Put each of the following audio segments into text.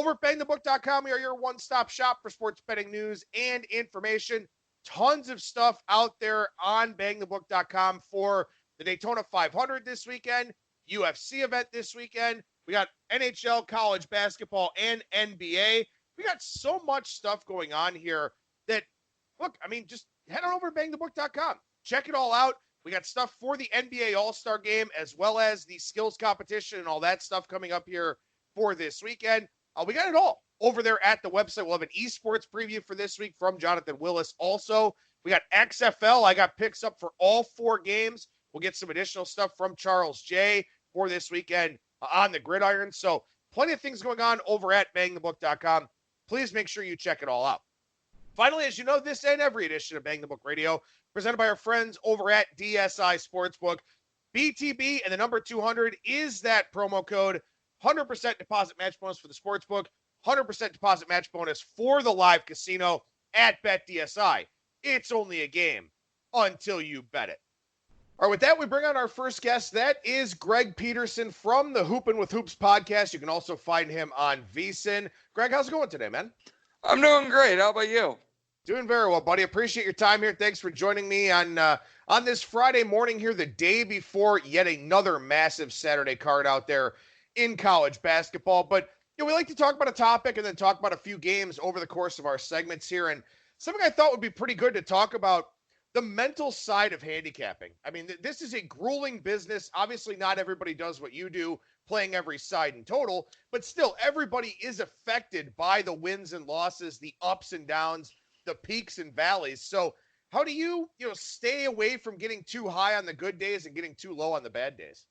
Over at BangTheBook.com, we are your one-stop shop for sports betting news and information. Tons of stuff out there on BangTheBook.com for the Daytona 500 this weekend, UFC event this weekend. We got NHL, college basketball, and NBA. We got so much stuff going on here that, look, I mean, just head on over to BangTheBook.com. Check it all out. We got stuff for the NBA All-Star Game as well as the skills competition and all that stuff coming up here for this weekend. We got it all over there at the website. We'll have an esports preview for this week from Jonathan Willis. Also, we got XFL. I got picks up for all 4 games. We'll get some additional stuff from Charles J for this weekend on the gridiron. So plenty of things going on over at BangTheBook.com. Please make sure you check it all out. Finally, as you know, this and every edition of Bang the Book Radio, presented by our friends over at DSI Sportsbook. BTB and the number 200 is that promo code. 100% deposit match bonus for the sportsbook. 100% deposit match bonus for the live casino at BetDSI. It's only a game until you bet it. All right, with that, we bring on our first guest. That is Greg Peterson from the Hoopin With Hoops podcast. You can also find him on VSIN. Greg, how's it going today, man? I'm doing great. How about you? Doing very well, buddy. Appreciate your time here. Thanks for joining me on this Friday morning here, the day before yet another massive Saturday card out there in college basketball. But we like to talk about a topic and then talk about a few games over the course of our segments here. And something I thought would be pretty good to talk about, the mental side of handicapping. I mean, this is a grueling business. Obviously, not everybody does what you do, playing every side in total, but still, everybody is affected by the wins and losses, the ups and downs, the peaks and valleys. So how do you stay away from getting too high on the good days and getting too low on the bad days?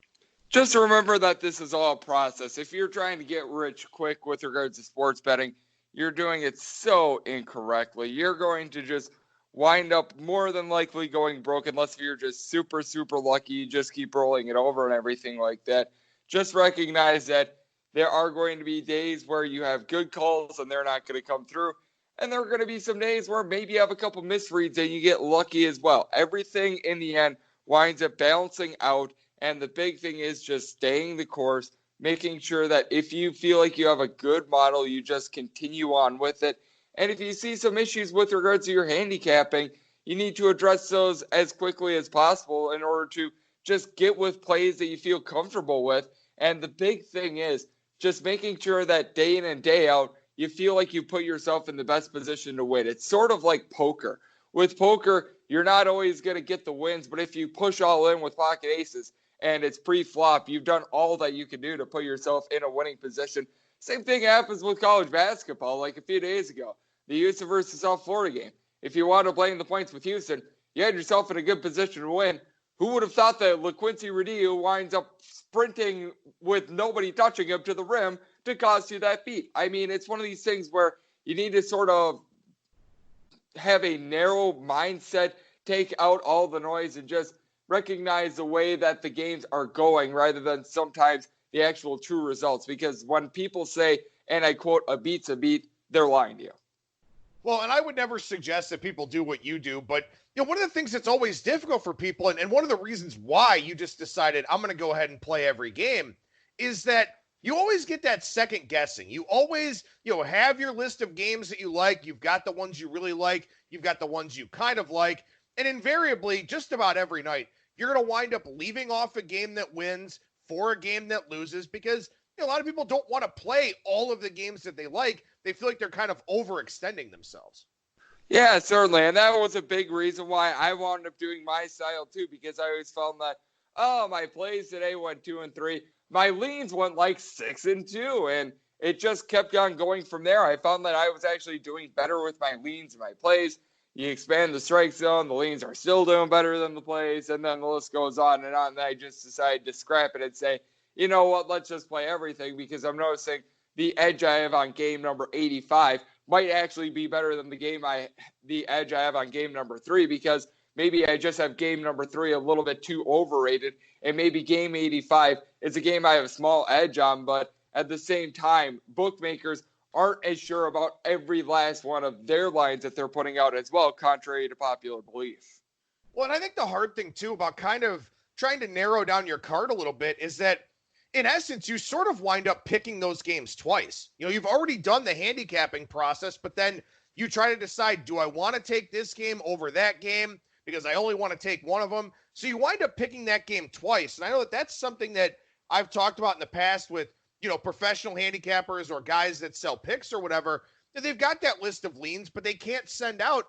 Just remember that this is all a process. If you're trying to get rich quick with regards to sports betting, you're doing it so incorrectly. You're going to just wind up more than likely going broke unless you're just super, super lucky. You just keep rolling it over and everything like that. Just recognize that there are going to be days where you have good calls and they're not going to come through. And there are going to be some days where maybe you have a couple misreads and you get lucky as well. Everything in the end winds up balancing out. And the big thing is just staying the course, making sure that if you feel like you have a good model, you just continue on with it. And if you see some issues with regards to your handicapping, you need to address those as quickly as possible in order to just get with plays that you feel comfortable with. And the big thing is just making sure that day in and day out, you feel like you put yourself in the best position to win. It's sort of like poker. With poker, you're not always going to get the wins, but if you push all in with pocket aces and it's pre-flop, you've done all that you can do to put yourself in a winning position. Same thing happens with college basketball. Like a few days ago, the Houston versus South Florida game. If you want to blame the points with Houston, you had yourself in a good position to win. Who would have thought that LaQuincy Rodeo winds up sprinting with nobody touching him to the rim to cost you that beat? I mean, it's one of these things where you need to sort of have a narrow mindset, take out all the noise, and just recognize the way that the games are going rather than sometimes the actual true results. Because when people say, and I quote, a beat's a beat, they're lying to you. Well, and I would never suggest that people do what you do, but one of the things that's always difficult for people, and one of the reasons why you just decided I'm going to go ahead and play every game, is that you always get that second guessing. You always, have your list of games that you like. You've got the ones you really like. You've got the ones you kind of like. And invariably, just about every night, you're going to wind up leaving off a game that wins for a game that loses because a lot of people don't want to play all of the games that they like. They feel like they're kind of overextending themselves. Yeah, certainly. And that was a big reason why I wound up doing my style too, because I always found that, my plays today went 2 and 3. My leans went like 6 and 2, and it just kept on going from there. I found that I was actually doing better with my leans and my plays. You expand the strike zone, the leans are still doing better than the plays, and then the list goes on and on. And I just decided to scrap it and say, you know what, let's just play everything, because I'm noticing the edge I have on game number 85 might actually be better than the edge I have on game number 3, because maybe I just have game number 3 a little bit too overrated, and maybe game 85 is a game I have a small edge on, but at the same time, bookmakers aren't as sure about every last one of their lines that they're putting out as well, contrary to popular belief. Well, and I think the hard thing, too, about kind of trying to narrow down your card a little bit is that in essence, you sort of wind up picking those games twice. You've already done the handicapping process, but then you try to decide, do I want to take this game over that game because I only want to take one of them? So you wind up picking that game twice. And I know that that's something that I've talked about in the past with, professional handicappers or guys that sell picks or whatever. They've got that list of leans, but they can't send out,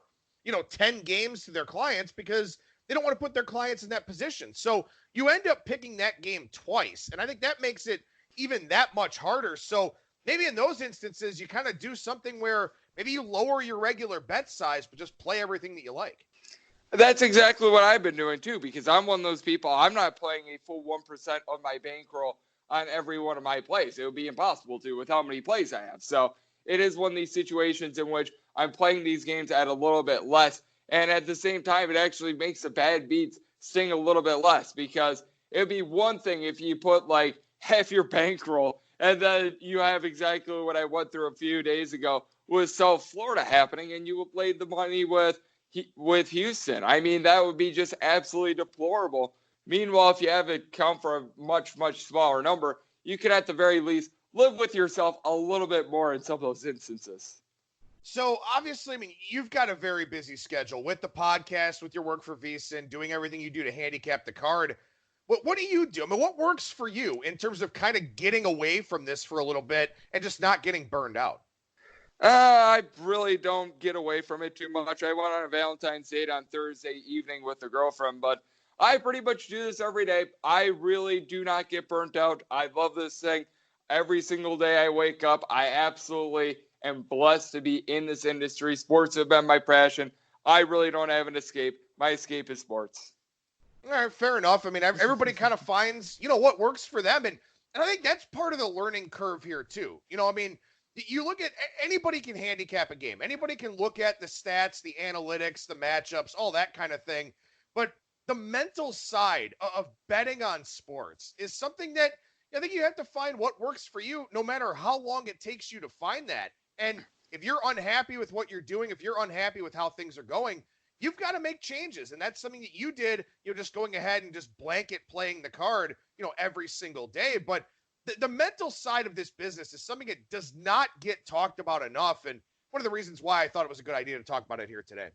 10 games to their clients because they don't want to put their clients in that position. So you end up picking that game twice. And I think that makes it even that much harder. So maybe in those instances, you kind of do something where maybe you lower your regular bet size, but just play everything that you like. That's exactly what I've been doing too, because I'm one of those people. I'm not playing a full 1% of my bankroll on every one of my plays. It would be impossible to with how many plays I have. So it is one of these situations in which I'm playing these games at a little bit less. And at the same time, it actually makes the bad beats sting a little bit less, because it would be one thing if you put like half your bankroll and then you have exactly what I went through a few days ago with South Florida happening and you played the money with Houston. I mean, that would be just absolutely deplorable. Meanwhile, if you have it count for a much, much smaller number, you can at the very least live with yourself a little bit more in some of those instances. So obviously, I mean, you've got a very busy schedule with the podcast, with your work for VSIN, doing everything you do to handicap the card. What do you do? I mean, what works for you in terms of kind of getting away from this for a little bit and just not getting burned out? I really don't get away from it too much. I went on a Valentine's date on Thursday evening with a girlfriend, but I pretty much do this every day. I really do not get burnt out. I love this thing. Every single day I wake up, I absolutely am blessed to be in this industry. Sports have been my passion. I really don't have an escape. My escape is sports. All right, fair enough. I mean, everybody kind of finds, what works for them. And I think that's part of the learning curve here too. I mean, you look at anybody can handicap a game. Anybody can look at the stats, the analytics, the matchups, all that kind of thing. But the mental side of betting on sports is something that I think you have to find what works for you, no matter how long it takes you to find that. And if you're unhappy with what you're doing, if you're unhappy with how things are going, you've got to make changes. And that's something that you did, just going ahead and just blanket playing the card, every single day. But the mental side of this business is something that does not get talked about enough. And one of the reasons why I thought it was a good idea to talk about it here today.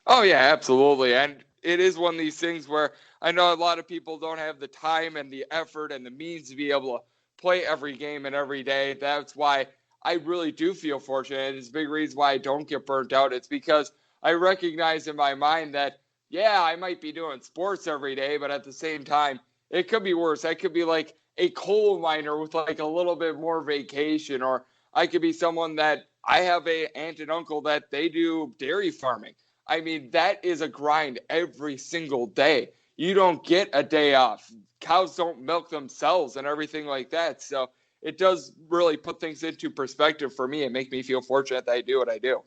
Oh, yeah, absolutely. And it is one of these things where I know a lot of people don't have the time and the effort and the means to be able to play every game and every day. That's why I really do feel fortunate. It's a big reason why I don't get burnt out. It's because I recognize in my mind that, yeah, I might be doing sports every day, but at the same time, it could be worse. I could be like a coal miner with like a little bit more vacation, or I could be someone that I have a aunt and uncle that they do dairy farming. I mean, that is a grind every single day. You don't get a day off. Cows don't milk themselves and everything like that. So it does really put things into perspective for me and make me feel fortunate that I do what I do.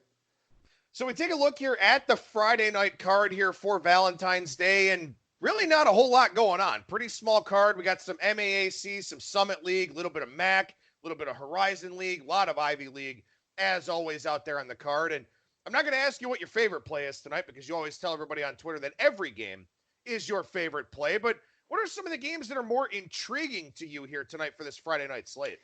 So we take a look here at the Friday night card here for Valentine's Day, and really not a whole lot going on. Pretty small card. We got some MAAC, some Summit League, a little bit of MAC, a little bit of Horizon League, a lot of Ivy League, as always, out there on the card. And I'm not going to ask you what your favorite play is tonight, because you always tell everybody on Twitter that every game is your favorite play. But what are some of the games that are more intriguing to you here tonight for this Friday night slate?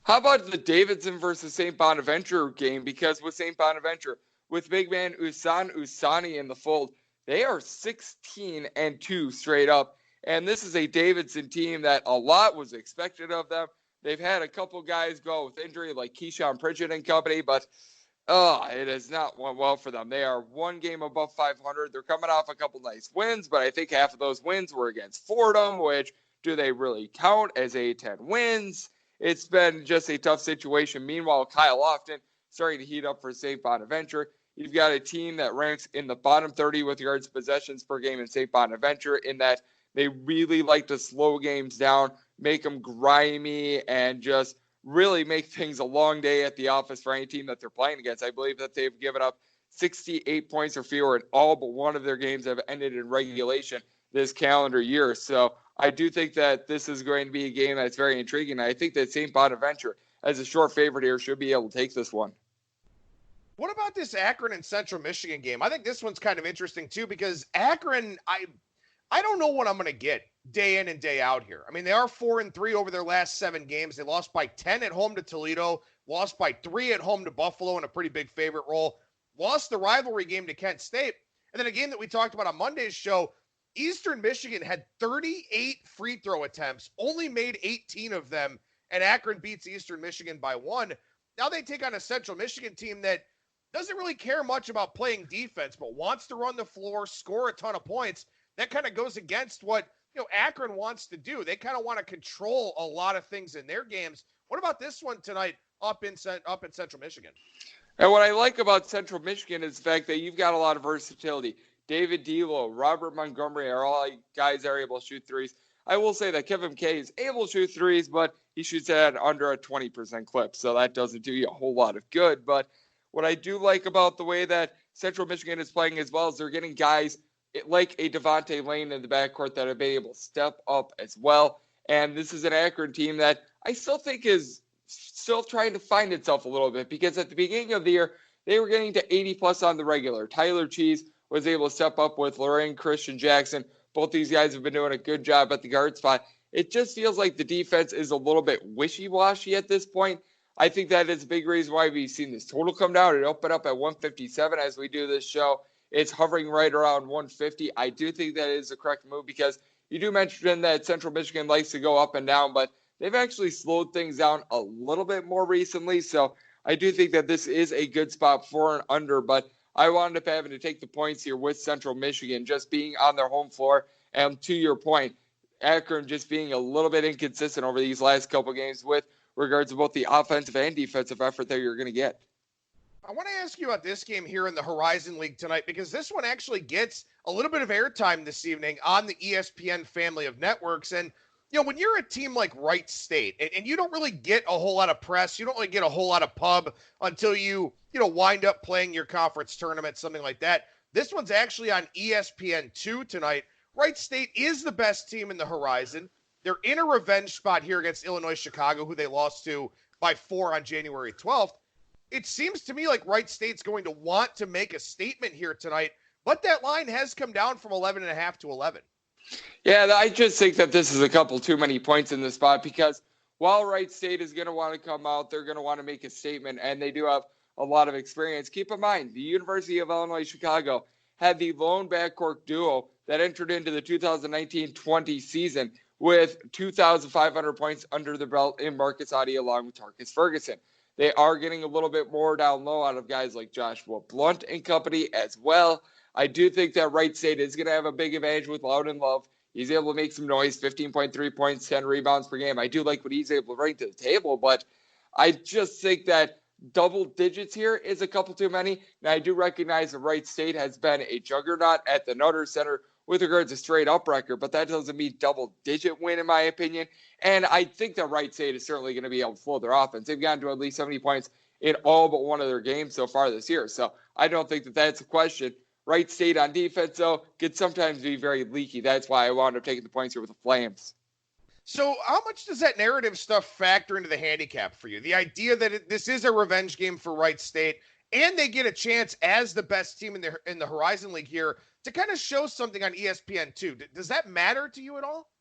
How about the Davidson versus St. Bonaventure game? Because with St. Bonaventure, with big man Usani in the fold, they are 16-2 straight up. And this is a Davidson team that a lot was expected of them. They've had a couple guys go with injury like Keyshawn Pritchett and company, but it has not went well for them. They are one game above 500. They're coming off a couple nice wins, but I think half of those wins were against Fordham, which do they really count as A-10 wins? It's been just a tough situation. Meanwhile, Kyle Lofton starting to heat up for St. Bonaventure. You've got a team that ranks in the bottom 30 with regards to possessions per game in St. Bonaventure, in that they really like to slow games down, make them grimy, and just really make things a long day at the office for any team that they're playing against. I believe that they've given up 68 points or fewer in all but one of their games have ended in regulation this calendar year. So I do think that this is going to be a game that's very intriguing. I think that St. Bonaventure, as a short favorite here, should be able to take this one. What about this Akron and Central Michigan game? I think this one's kind of interesting too, because Akron, I don't know what I'm going to get day in and day out here. I mean, they are 4-3 over their last 7 games. They lost by 10 at home to Toledo, lost by 3 at home to Buffalo in a pretty big favorite role, lost the rivalry game to Kent State. And then a game that we talked about on Monday's show, Eastern Michigan had 38 free throw attempts, only made 18 of them, and Akron beats Eastern Michigan by 1. Now they take on a Central Michigan team that doesn't really care much about playing defense, but wants to run the floor, score a ton of points. That kind of goes against what Akron wants to do. They kind of want to control a lot of things in their games. What about this one tonight up in Central Michigan? And what I like about Central Michigan is the fact that you've got a lot of versatility. David D'Lo, Robert Montgomery are all guys that are able to shoot threes. I will say that Kevin Kay is able to shoot threes, but he shoots at under a 20% clip, so that doesn't do you a whole lot of good. But what I do like about the way that Central Michigan is playing as well is they're getting guys like a Devontae Lane in the backcourt that have been able to step up as well. And this is an Akron team that I still think is still trying to find itself a little bit, because at the beginning of the year, they were getting to 80+ on the regular. Tyler Cheese was able to step up with Lorraine Christian Jackson. Both these guys have been doing a good job at the guard spot. It just feels like the defense is a little bit wishy-washy at this point. I think that is a big reason why we've seen this total come down. It opened up at 157 as we do this show. It's hovering right around 150. I do think that is the correct move, because you do mention that Central Michigan likes to go up and down, but they've actually slowed things down a little bit more recently. So I do think that this is a good spot for an under, but I wound up having to take the points here with Central Michigan just being on their home floor. And to your point, Akron just being a little bit inconsistent over these last couple games with regards to both the offensive and defensive effort that you're going to get. I want to ask you about this game here in the Horizon League tonight, because this one actually gets a little bit of airtime this evening on the ESPN family of networks. And, when you're a team like Wright State and you don't really get a whole lot of press, you don't really get a whole lot of pub until you wind up playing your conference tournament, something like that. This one's actually on ESPN2 tonight. Wright State is the best team in the Horizon. They're in a revenge spot here against Loyola Chicago, who they lost to by 4 on January 12th. It seems to me like Wright State's going to want to make a statement here tonight, but that line has come down from 11.5 to 11. Yeah, I just think that this is a couple too many points in this spot, because while Wright State is going to want to come out, they're going to want to make a statement, and they do have a lot of experience. Keep in mind, the University of Illinois Chicago had the lone backcourt duo that entered into the 2019-20 season with 2,500 points under the belt in Marcus Adi along with Tarkus Ferguson. They are getting a little bit more down low out of guys like Joshua Blunt and company as well. I do think that Wright State is going to have a big advantage with Loudon Love. He's able to make some noise, 15.3 points, 10 rebounds per game. I do like what he's able to bring to the table, but I just think that double digits here is a couple too many. Now, I do recognize that Wright State has been a juggernaut at the Nutter Center with regards to straight up record, but that doesn't mean double digit win in my opinion. And I think that Wright State is certainly going to be able to flow their offense. They've gotten to at least 70 points in all but one of their games so far this year. So I don't think that that's a question. Wright State on defense, though, could sometimes be very leaky. That's why I wound up taking the points here with the Flames. So how much does that narrative stuff factor into the handicap for you? The idea that this is a revenge game for Wright State, and they get a chance as the best team in the Horizon League here to kind of show something on ESPN2. Does that matter to you at all?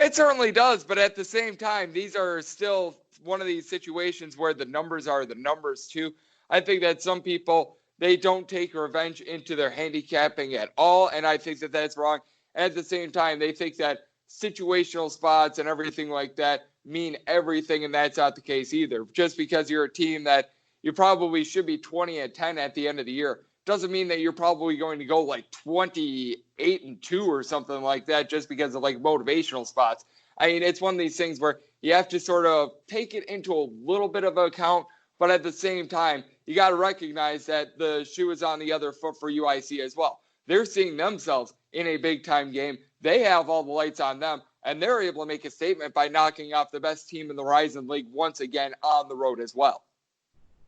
It certainly does, but at the same time, these are still one of these situations where the numbers are the numbers too. I think that some people, they don't take revenge into their handicapping at all, and I think that that's wrong. At the same time, they think that situational spots and everything like that mean everything, and that's not the case either. Just because you're a team that you probably should be 20-10 at the end of the year doesn't mean that you're probably going to go like 28-2 or something like that just because of like motivational spots. I mean, it's one of these things where you have to sort of take it into a little bit of account, but at the same time, you got to recognize that the shoe is on the other foot for UIC as well. They're seeing themselves in a big-time game. They have all the lights on them, and they're able to make a statement by knocking off the best team in the Horizon League once again on the road as well.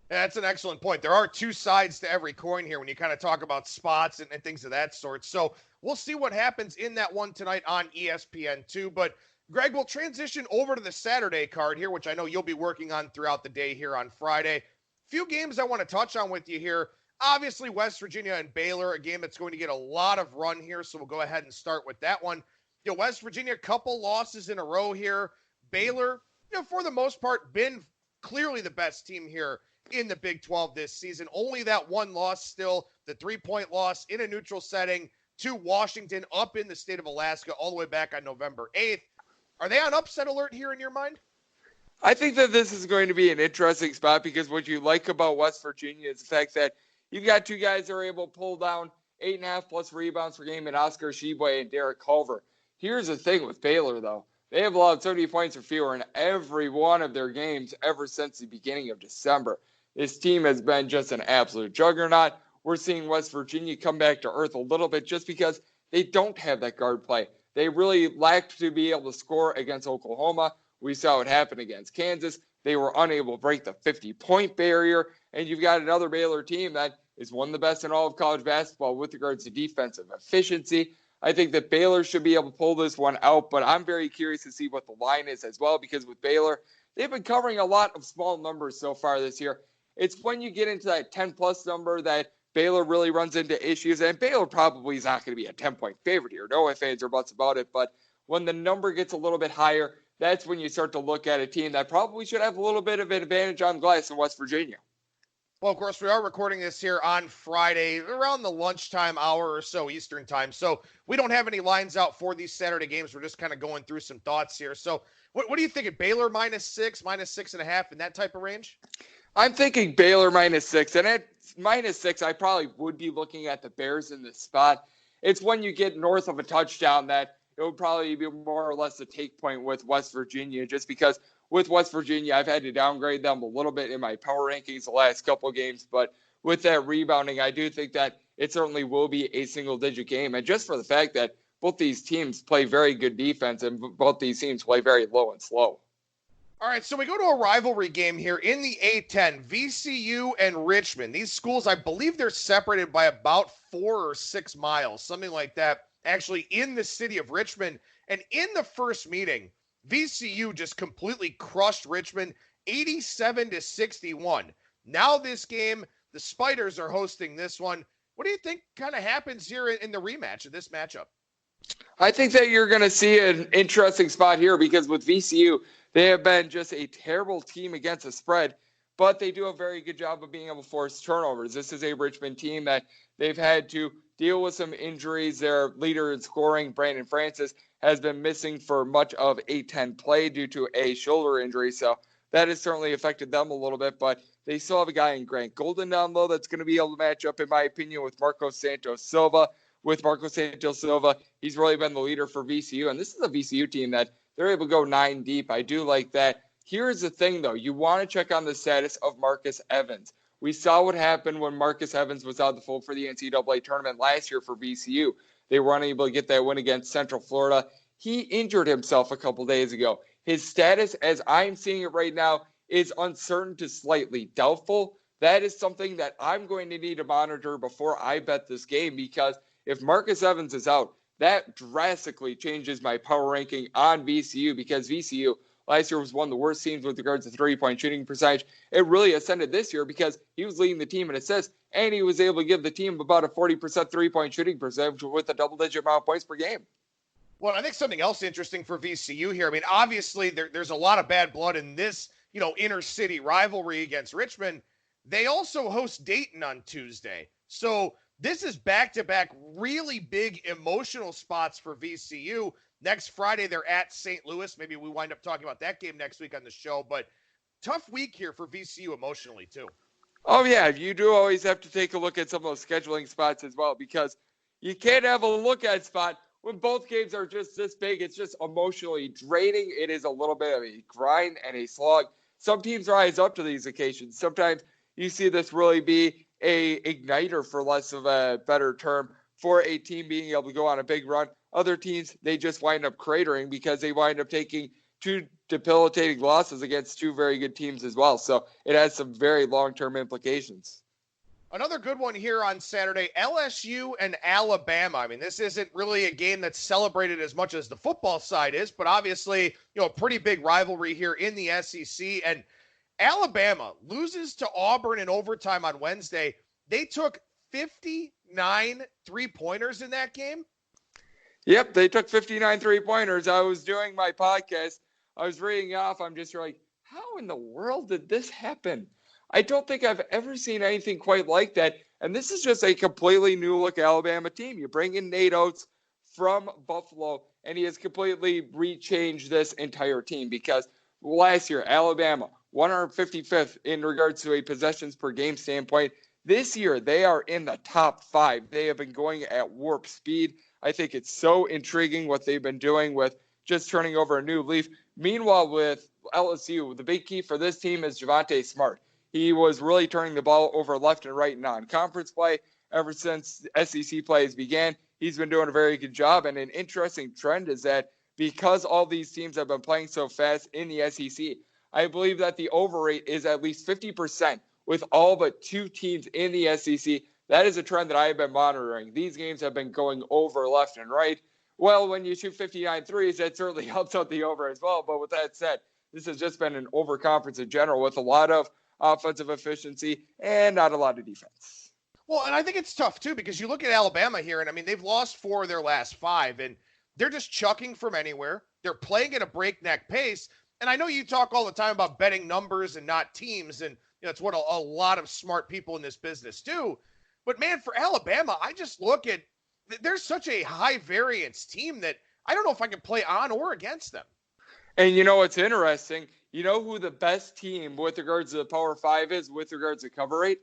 That's an excellent point. There are two sides to every coin here when you kind of talk about spots and things of that sort. So we'll see what happens in that one tonight on ESPN2. But, Greg, we'll transition over to the Saturday card here, which I know you'll be working on throughout the day here on Friday. Few games I want to touch on with you here. Obviously, West Virginia and Baylor, a game that's going to get a lot of run here, so we'll go ahead and start with that one. West Virginia, a couple losses in a row here. Baylor, for the most part, been clearly the best team here in the Big 12 this season. Only that one loss still, the 3-point loss in a neutral setting to Washington up in the state of Alaska all the way back on November 8th. Are they on upset alert here in your mind? I think that this is going to be an interesting spot because what you like about West Virginia is the fact that you've got two guys that are able to pull down 8.5 plus rebounds per game in Oscar Tshiebwe and Derek Culver. Here's the thing with Baylor, though. They have allowed 30 points or fewer in every one of their games ever since the beginning of December. This team has been just an absolute juggernaut. We're seeing West Virginia come back to earth a little bit just because they don't have that guard play. They really lacked to be able to score against Oklahoma. We saw it happen against Kansas. They were unable to break the 50-point barrier. And you've got another Baylor team that is one of the best in all of college basketball with regards to defensive efficiency. I think that Baylor should be able to pull this one out, but I'm very curious to see what the line is as well, because with Baylor, they've been covering a lot of small numbers so far this year. It's when you get into that 10-plus number that Baylor really runs into issues, and Baylor probably is not going to be a 10-point favorite here. No ifs, ands, or buts about it, but when the number gets a little bit higher, that's when you start to look at a team that probably should have a little bit of an advantage on glass in West Virginia. Well, of course, we are recording this here on Friday around the lunchtime hour or so Eastern time. So we don't have any lines out for these Saturday games. We're just kind of going through some thoughts here. So what do you think of Baylor -6, -6.5 in that type of range? I'm thinking Baylor -6. And at -6, I probably would be looking at the Bears in this spot. It's when you get north of a touchdown that it would probably be more or less a take point with West Virginia, just because with West Virginia, I've had to downgrade them a little bit in my power rankings the last couple of games. But with that rebounding, I do think that it certainly will be a single-digit game. And just for the fact that both these teams play very good defense and both these teams play very low and slow. All right, so we go to a rivalry game here in the A-10, VCU and Richmond. These schools, I believe they're separated by about 4 or 6 miles, something like that, actually in the city of Richmond. And in the first meeting, VCU just completely crushed Richmond 87-61. Now this game, the Spiders are hosting this one. What do you think kind of happens here in the rematch of this matchup? I think that you're going to see an interesting spot here because with VCU, they have been just a terrible team against the spread, but they do a very good job of being able to force turnovers. This is a Richmond team that they've had to deal with some injuries. Their leader in scoring, Brandon Francis, has been missing for much of A-10 play due to a shoulder injury, so that has certainly affected them a little bit, but they still have a guy in Grant Golden down low that's going to be able to match up, in my opinion, with Marcos Santos Silva. With Marcos Santos Silva, he's really been the leader for VCU, and this is a VCU team that they're able to go 9 deep. I do like that. Here's the thing, though. You want to check on the status of Marcus Evans. We saw what happened when Marcus Evans was out of the fold for the NCAA tournament last year for VCU. They were unable to get that win against Central Florida. He injured himself a couple days ago. His status, as I'm seeing it right now, is uncertain to slightly doubtful. That is something that I'm going to need to monitor before I bet this game, because if Marcus Evans is out, that drastically changes my power ranking on VCU, because VCU last year was one of the worst teams with regards to three-point shooting percentage. It really ascended this year because he was leading the team in assists, and he was able to give the team about a 40% three-point shooting percentage with a double-digit amount of points per game. Well, I think something else interesting for VCU here. I mean, obviously there's a lot of bad blood in this, inner city rivalry against Richmond. They also host Dayton on Tuesday. So this is back-to-back really big emotional spots for VCU. Next Friday, they're at St. Louis. Maybe we wind up talking about that game next week on the show. But tough week here for VCU emotionally, too. Oh, yeah. You do always have to take a look at some of those scheduling spots as well, because you can't have a look-at spot when both games are just this big. It's just emotionally draining. It is a little bit of a grind and a slog. Some teams rise up to these occasions. Sometimes you see this really be a igniter, for less of a better term, for a team being able to go on a big run. Other teams, they just wind up cratering because they wind up taking 2 debilitating losses against 2 very good teams as well. So it has some very long-term implications. Another good one here on Saturday, LSU and Alabama. I mean, this isn't really a game that's celebrated as much as the football side is, but obviously, a pretty big rivalry here in the SEC. And Alabama loses to Auburn in overtime on Wednesday. They took 59 three-pointers in that game. Yep, they took 59 three-pointers. I was doing my podcast. I was reading off. I'm just like, how in the world did this happen? I don't think I've ever seen anything quite like that. And this is just a completely new-look Alabama team. You bring in Nate Oates from Buffalo, and he has completely rechanged this entire team because last year, Alabama, 155th in regards to a possessions per game standpoint. This year, they are in the top 5. They have been going at warp speed. I think it's so intriguing what they've been doing with just turning over a new leaf. Meanwhile, with LSU, the big key for this team is Javonte Smart. He was really turning the ball over left and right in non-conference play ever since SEC plays began. He's been doing a very good job, and an interesting trend is that because all these teams have been playing so fast in the SEC, I believe that the over rate is at least 50% with all but 2 teams in the SEC. That is a trend that I have been monitoring. These games have been going over left and right. Well, when you shoot 59 threes, that certainly helps out the over as well. But with that said, this has just been an over conference in general with a lot of offensive efficiency and not a lot of defense. Well, and I think it's tough, too, because you look at Alabama here, and, I mean, they've lost 4 of their last 5, and they're just chucking from anywhere. They're playing at a breakneck pace. And I know you talk all the time about betting numbers and not teams, and it's what a lot of smart people in this business do. But, man, for Alabama, I just look at – there's such a high-variance team that I don't know if I can play on or against them. And you know what's interesting? You know who the best team with regards to the Power 5 is with regards to cover rate?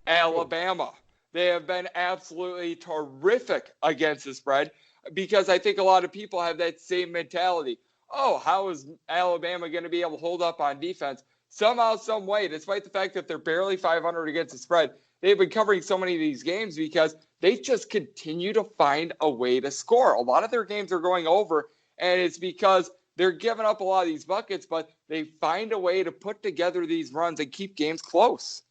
Alabama. They have been absolutely terrific against the spread because I think a lot of people have that same mentality. Oh, how is Alabama going to be able to hold up on defense? Somehow, some way, despite the fact that they're barely 500 against the spread, they've been covering so many of these games because they just continue to find a way to score. A lot of their games are going over, and it's because they're giving up a lot of these buckets, but they find a way to put together these runs and keep games close.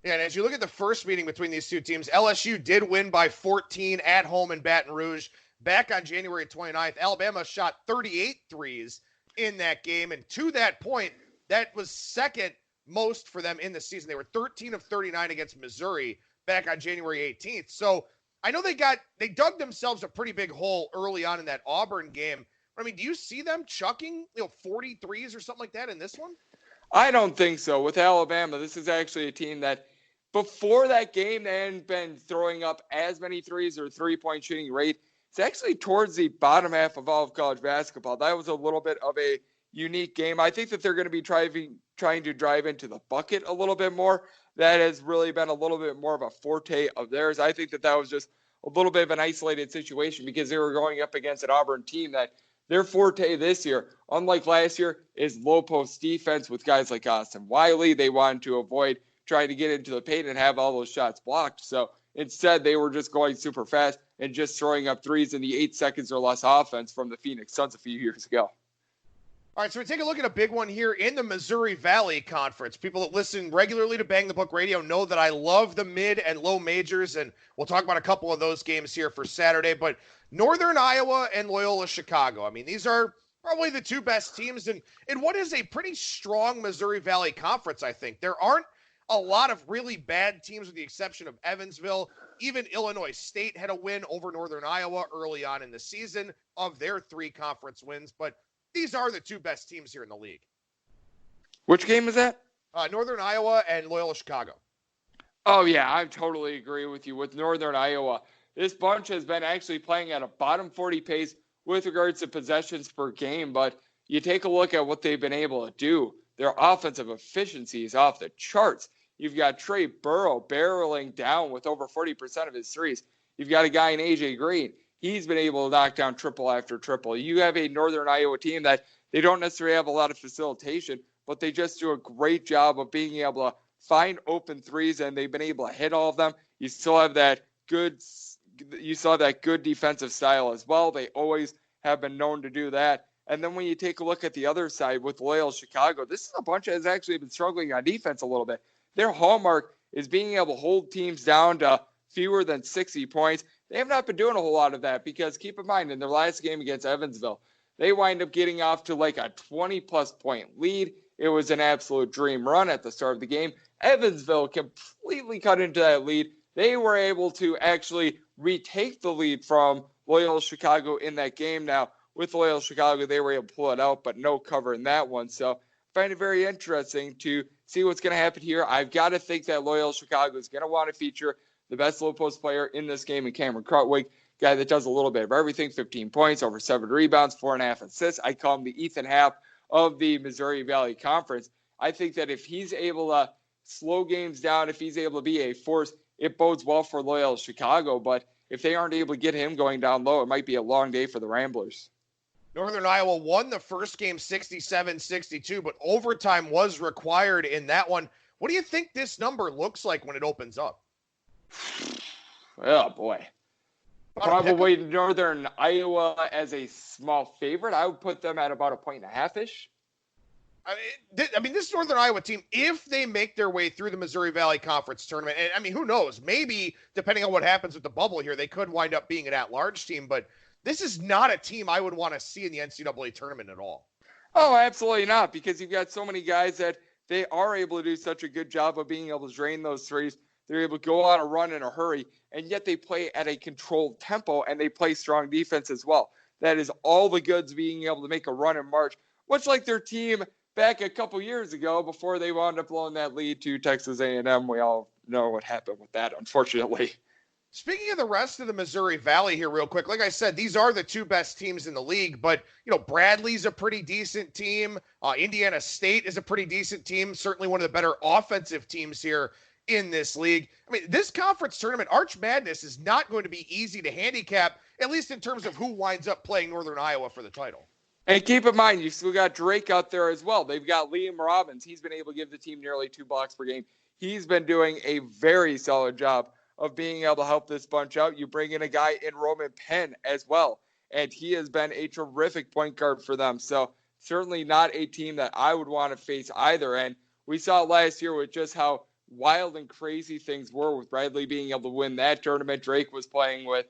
Yeah, and as you look at the first meeting between these two teams, LSU did win by 14 at home in Baton Rouge. Back on January 29th, Alabama shot 38 threes in that game, and to that point, that was second most for them in the season. They were 13 of 39 against Missouri back on January 18th. So I know they dug themselves a pretty big hole early on in that Auburn game. I mean, do you see them chucking 40 threes or something like that in this one? I don't think so. With Alabama, this is actually a team that before that game, they hadn't been throwing up as many threes or three-point shooting rate. It's actually towards the bottom half of all of college basketball. That was a little bit of a unique game. I think that they're going to be trying to drive into the bucket a little bit more. That has really been a little bit more of a forte of theirs. I think that was just a little bit of an isolated situation because they were going up against an Auburn team that their forte this year, unlike last year, is low post defense with guys like Austin Wiley. They wanted to avoid trying to get into the paint and have all those shots blocked. So instead, they were just going super fast and just throwing up threes in the 8 seconds or less offense from the Phoenix Suns a few years ago. All right, so we take a look at a big one here in the Missouri Valley Conference. People that listen regularly to Bang the Book Radio know that I love the mid and low majors, and we'll talk about a couple of those games here for Saturday. But Northern Iowa and Loyola Chicago, I mean, these are probably the 2 best teams in what is a pretty strong Missouri Valley Conference, I think. There aren't a lot of really bad teams with the exception of Evansville. Even Illinois State had a win over Northern Iowa early on in the season of their 3 conference wins, but these are the 2 best teams here in the league. Which game is that? Northern Iowa and Loyola Chicago. Oh, yeah, I totally agree with you. With Northern Iowa, this bunch has been actually playing at a bottom 40 pace with regards to possessions per game, but you take a look at what they've been able to do. Their offensive efficiency is off the charts. You've got Trey Burrow barreling down with over 40% of his threes. You've got a guy in A.J. Green. He's been able to knock down triple after triple. You have a Northern Iowa team that they don't necessarily have a lot of facilitation, but they just do a great job of being able to find open threes, and they've been able to hit all of them. You still have that good defensive style as well. They always have been known to do that. And then when you take a look at the other side with Loyola Chicago, this is a bunch that has actually been struggling on defense a little bit. Their hallmark is being able to hold teams down to fewer than 60 points. They have not been doing a whole lot of that because keep in mind, in their last game against Evansville, they wind up getting off to like a 20-plus point lead. It was an absolute dream run at the start of the game. Evansville completely cut into that lead. They were able to actually retake the lead from Loyola Chicago in that game. Now, with Loyola Chicago, they were able to pull it out, but no cover in that one. So I find it very interesting to see what's going to happen here. I've got to think that Loyola Chicago is going to want to feature the best low post player in this game in Cameron Krutwig, guy that does a little bit of everything, 15 points, over 7 rebounds, 4.5 assists. I call him the Ethan Happ of the Missouri Valley Conference. I think that if he's able to slow games down, if he's able to be a force, it bodes well for Loyola Chicago. But if they aren't able to get him going down low, it might be a long day for the Ramblers. Northern Iowa won the first game 67-62, but overtime was required in that one. What do you think this number looks like when it opens up? Oh, boy. Probably Northern Iowa as a small favorite. I would put them at about 1.5-ish. I mean, this Northern Iowa team, if they make their way through the Missouri Valley Conference tournament, and I mean, who knows? Maybe, depending on what happens with the bubble here, they could wind up being an at-large team, but this is not a team I would want to see in the NCAA tournament at all. Oh, absolutely not, because you've got so many guys that they are able to do such a good job of being able to drain those threes. They're able to go on a run in a hurry, and yet they play at a controlled tempo, and they play strong defense as well. That is all the goods being able to make a run in March, much like their team back a couple years ago before they wound up blowing that lead to Texas A&M. We all know what happened with that, unfortunately. Speaking of the rest of the Missouri Valley here real quick, like I said, these are the two best teams in the league, but, you know, Bradley's a pretty decent team. Indiana State is a pretty decent team, certainly one of the better offensive teams here in this league. I mean, this conference tournament, Arch Madness, is not going to be easy to handicap, at least in terms of who winds up playing Northern Iowa for the title. And keep in mind, you've still got Drake out there as well. They've got Liam Robbins. He's been able to give the team nearly 2 blocks per game. He's been doing a very solid job of being able to help this bunch out. You bring in a guy in Roman Penn as well, and he has been a terrific point guard for them. So certainly not a team that I would want to face either. And we saw last year with just how wild and crazy things were with Bradley being able to win that tournament. Drake was playing with,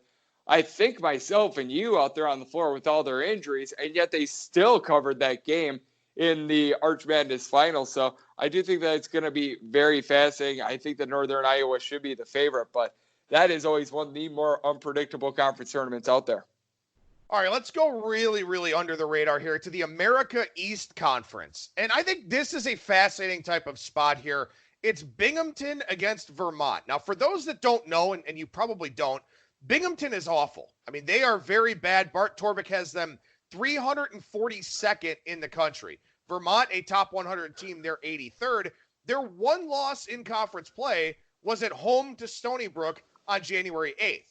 I think, myself and you out there on the floor with all their injuries, and yet they still covered that game in the Arch Madness final. So I do think that it's going to be very fascinating. I think that Northern Iowa should be the favorite, but that is always one of the more unpredictable conference tournaments out there. All right, let's go really, really under the radar here to the America East Conference. And I think this is a fascinating type of spot here. It's Binghamton against Vermont. Now, for those that don't know, and you probably don't, Binghamton is awful. I mean, they are very bad. Bart Torvik has them 342nd in the country. Vermont, a top 100 team, they're 83rd. Their one loss in conference play was at home to Stony Brook on January 8th.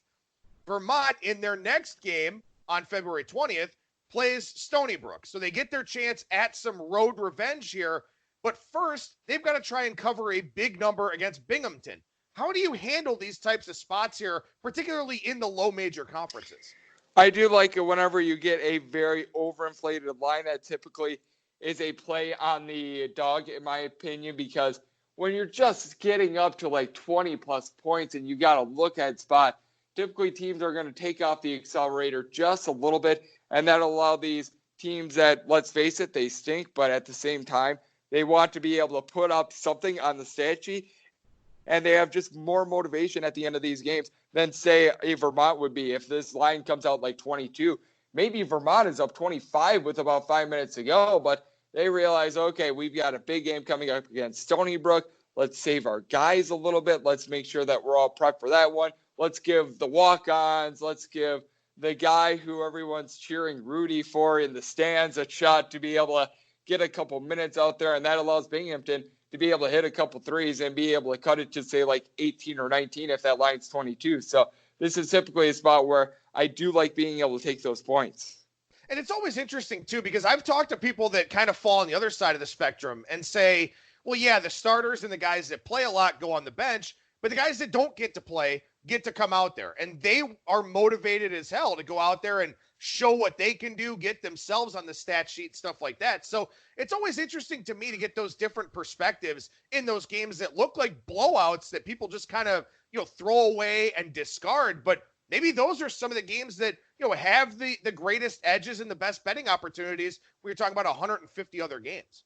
Vermont, in their next game on February 20th, plays Stony Brook. So they get their chance at some road revenge here. But first, they've got to try and cover a big number against Binghamton. How do you handle these types of spots here, particularly in the low major conferences? I do like it whenever you get a very overinflated line. That typically is a play on the dog, in my opinion, because when you're just getting up to like 20-plus points and you got to look at spot, typically teams are going to take off the accelerator just a little bit, and that'll allow these teams that, let's face it, they stink, but at the same time, they want to be able to put up something on the stat sheet, and they have just more motivation at the end of these games than, say, a Vermont would be. If this line comes out like 22, maybe Vermont is up 25 with about 5 minutes to go, but they realize, okay, we've got a big game coming up against Stony Brook. Let's save our guys a little bit. Let's make sure that we're all prepped for that one. Let's give the walk-ons, let's give the guy who everyone's cheering Rudy for in the stands a shot to be able to get a couple minutes out there, and that allows Binghamton to be able to hit a couple threes and be able to cut it to, say, like 18 or 19 if that line's 22. So this is typically a spot where I do like being able to take those points. And it's always interesting, too, because I've talked to people that kind of fall on the other side of the spectrum and say, well, yeah, the starters and the guys that play a lot go on the bench, but the guys that don't get to play get to come out there. And they are motivated as hell to go out there and show what they can do, get themselves on the stat sheet, stuff like that. So it's always interesting to me to get those different perspectives in those games that look like blowouts that people just kind of, throw away and discard. But maybe those are some of the games that, have the greatest edges and the best betting opportunities. We're talking about 150 other games.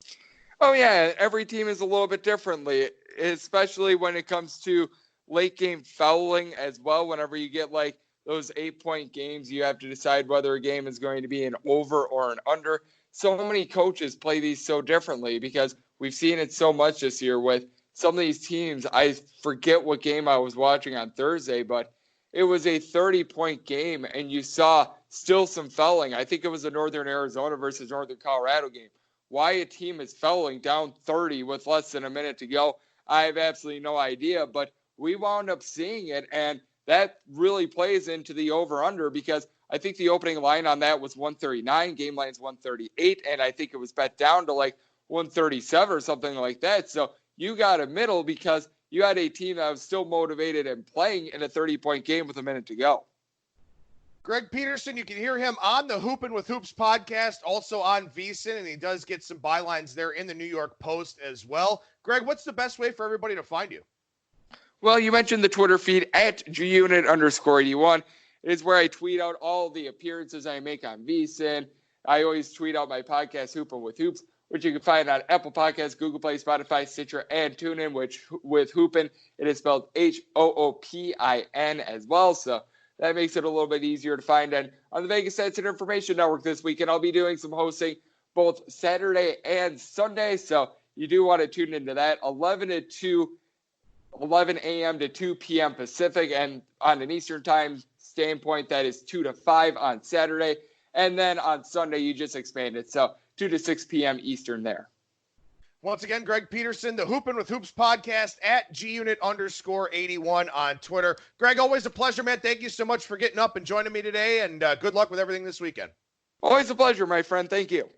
Oh, yeah. Every team is a little bit differently, especially when it comes to late game fouling as well. Whenever you get like those 8-point games, you have to decide whether a game is going to be an over or an under. So many coaches play these so differently because we've seen it so much this year with some of these teams. I forget what game I was watching on Thursday, but it was a 30-point game, and you saw still some fouling. I think it was a Northern Arizona versus Northern Colorado game. Why a team is fouling down 30 with less than a minute to go, I have absolutely no idea, but we wound up seeing it, and that really plays into the over-under because I think the opening line on that was 139, game line's 138, and I think it was bet down to like 137 or something like that. So you got a middle because you had a team that was still motivated and playing in a 30-point game with a minute to go. Greg Peterson, you can hear him on the Hoopin With Hoops podcast, also on VSIN, and he does get some bylines there in the New York Post as well. Greg, what's the best way for everybody to find you? Well, you mentioned the Twitter feed at gunit_81. It is where I tweet out all the appearances I make on VSIN. I always tweet out my podcast, Hoopin With Hoops, which you can find on Apple Podcasts, Google Play, Spotify, Stitcher, and TuneIn, which with Hoopin, it is spelled Hoopin as well. So that makes it a little bit easier to find. And on the Vegas Stats and Information Network this weekend, I'll be doing some hosting both Saturday and Sunday. So you do want to tune into that 11 a.m. to 2 p.m. Pacific. And on an Eastern time standpoint, that is 2 to 5 on Saturday. And then on Sunday, you just expand it. So 2 to 6 p.m. Eastern there. Once again, Greg Peterson, the Hoopin With Hoops podcast at gunit_81 on Twitter. Greg, always a pleasure, man. Thank you so much for getting up and joining me today, and good luck with everything this weekend. Always a pleasure, my friend. Thank you.